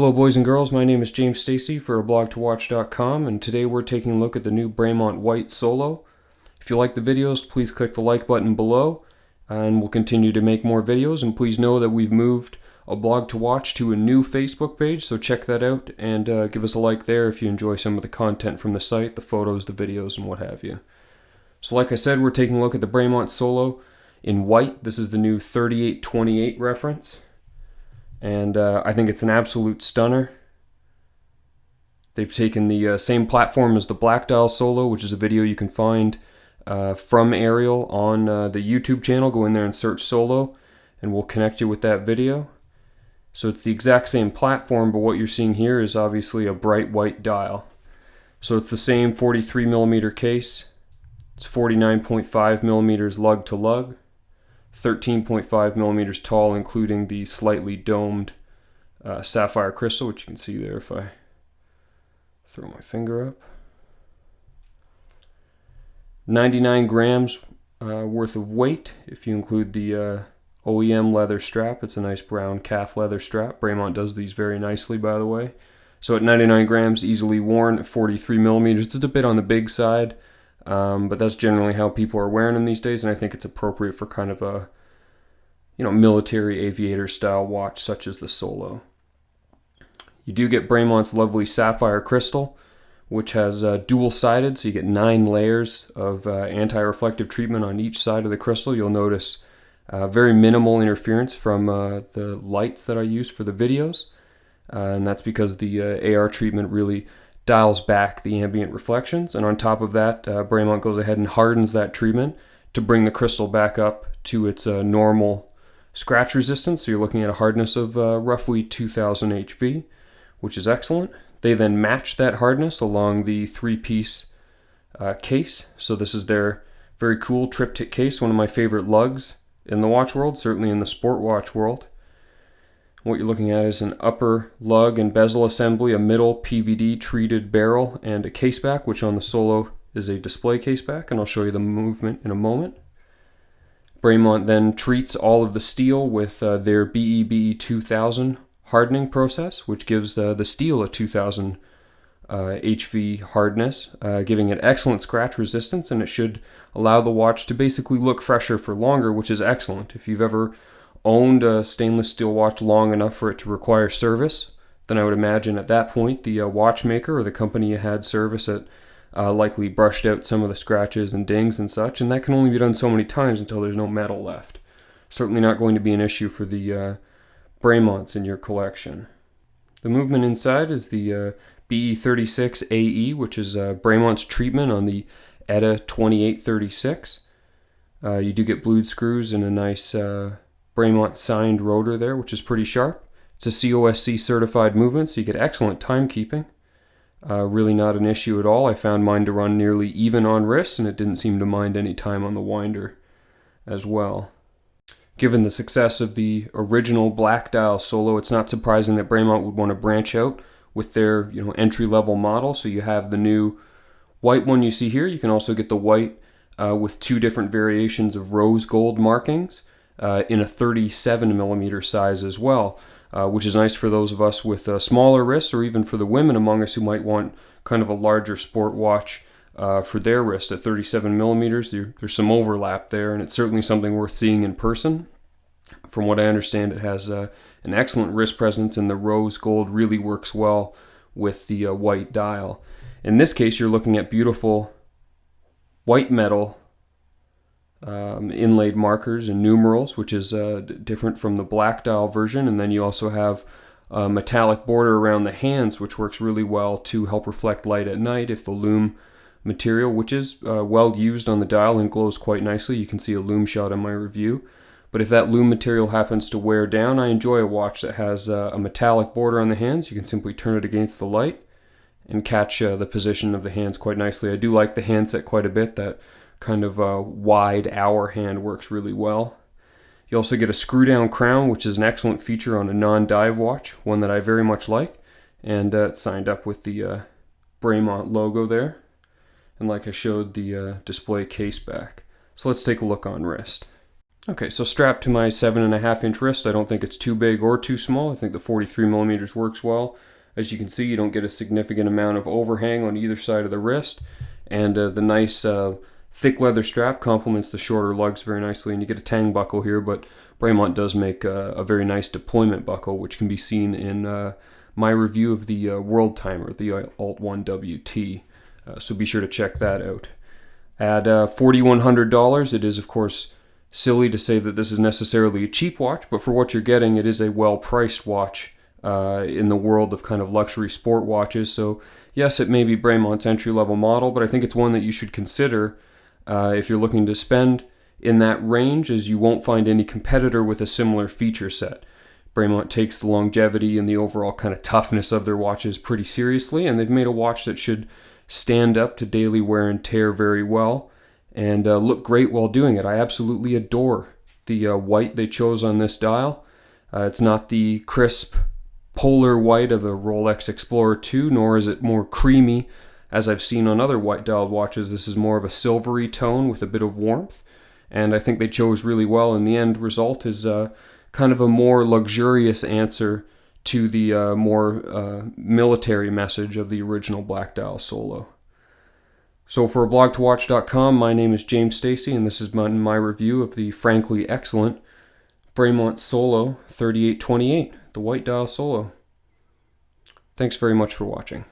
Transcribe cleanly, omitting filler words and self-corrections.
Hello boys and girls, my name is James Stacy for aBlogtoWatch.com, and today we're taking a look at the new Bremont White Solo. If you like the videos, please click the like button below, and we'll continue to make more videos. And please know that we've moved aBlogtoWatch to a new Facebook page, so check that out and give us a like there if you enjoy some of the content from the site, the photos, the videos, and what have you. So like I said, we're taking a look at the Bremont Solo in white. This is the new 3828 reference. And I think it's an absolute stunner. They've taken the same platform as the Black Dial Solo, which is a video you can find from Ariel on the YouTube channel. Go in there and search Solo, and we'll connect you with that video. So it's the exact same platform, but what you're seeing here is obviously a bright white dial. So it's the same 43mm case. It's 49.5mm lug to lug. 13.5mm tall, including the slightly domed sapphire crystal, which you can see there if I throw my finger up. 99 grams worth of weight if you include the OEM leather strap. It's a nice brown calf leather strap. Bremont does these very nicely, by the way. So at 99 grams, easily worn. At 43mm, it's a bit on the big side. But that's generally how people are wearing them these days, and I think it's appropriate for kind of a, military aviator style watch such as the Solo. You do get Bremont's lovely sapphire crystal, which has dual-sided, so you get 9 layers of anti-reflective treatment on each side of the crystal. You'll notice very minimal interference from the lights that I use for the videos, and that's because the AR treatment really dials back the ambient reflections. And on top of that, Bremont goes ahead and hardens that treatment to bring the crystal back up to its normal scratch resistance. So you're looking at a hardness of roughly 2000 HV, which is excellent. They then match that hardness along the 3-piece case. So this is their very cool triptych case, one of my favorite lugs in the watch world, certainly in the sport watch world. What you're looking at is an upper lug and bezel assembly, a middle PVD treated barrel, and a case back, which on the Solo is a display case back, and I'll show you the movement in a moment. Bremont then treats all of the steel with their BE 2000 hardening process, which gives the steel a 2000 HV hardness, giving it excellent scratch resistance, and it should allow the watch to basically look fresher for longer, which is excellent. If you've ever owned a stainless steel watch long enough for it to require service, then I would imagine at that point the watchmaker or the company you had service it likely brushed out some of the scratches and dings and such, and that can only be done so many times until there's no metal left. Certainly not going to be an issue for the Bremonts in your collection. The movement inside is the BE36AE, which is Bremont's treatment on the ETA 2836. You do get blued screws and a nice Bremont signed rotor there, which is pretty sharp. It's a COSC certified movement, so you get excellent timekeeping. Really not an issue at all. I found mine to run nearly even on wrists, and it didn't seem to mind any time on the winder as well. Given the success of the original Black Dial Solo, it's not surprising that Bremont would want to branch out with their entry-level model. So you have the new white one you see here. You can also get the white with 2 different variations of rose gold markings. In a 37mm size as well, which is nice for those of us with smaller wrists, or even for the women among us who might want kind of a larger sport watch for their wrist. At 37mm, there's some overlap there, and it's certainly something worth seeing in person. From what I understand, it has an excellent wrist presence, and the rose gold really works well with the white dial. In this case, you're looking at beautiful white metal inlaid markers and numerals, which is different from the Black Dial version. And then you also have a metallic border around the hands, which works really well to help reflect light at night if the lume material, which is well used on the dial and glows quite nicely. You can see a lume shot in my review. But if that lume material happens to wear down, I enjoy a watch that has a metallic border on the hands. You can simply turn it against the light and catch the position of the hands quite nicely. I do like the handset quite a bit. That kind of wide hour hand works really well. You also get a screw down crown, which is an excellent feature on a non-dive watch, one that I very much like, and it's signed up with the Bremont logo there, and like I showed, the display case back. So let's take a look on wrist. Okay, so strapped to my 7.5-inch wrist, I don't think it's too big or too small. I think the 43mm works well. As you can see, you don't get a significant amount of overhang on either side of the wrist, and the nice thick leather strap complements the shorter lugs very nicely, and you get a tang buckle here, but Bremont does make a very nice deployment buckle, which can be seen in my review of the World Timer, the Alt-1WT, so be sure to check that out. At $4,100, it is, of course, silly to say that this is necessarily a cheap watch, but for what you're getting, it is a well-priced watch in the world of kind of luxury sport watches. So yes, it may be Bremont's entry-level model, but I think it's one that you should consider if you're looking to spend in that range, as you won't find any competitor with a similar feature set. Bremont takes the longevity and the overall kind of toughness of their watches pretty seriously, and they've made a watch that should stand up to daily wear and tear very well, and look great while doing it. I absolutely adore the white they chose on this dial. It's not the crisp polar white of a Rolex Explorer 2, nor is it more creamy as I've seen on other white dialed watches. This is more of a silvery tone with a bit of warmth, and I think they chose really well, and the end result is kind of a more luxurious answer to the more military message of the original Black Dial Solo. So for aBlogtoWatch.com, my name is James Stacey, and this has been my review of the frankly excellent Bremont Solo 3828, the white dial Solo. Thanks very much for watching.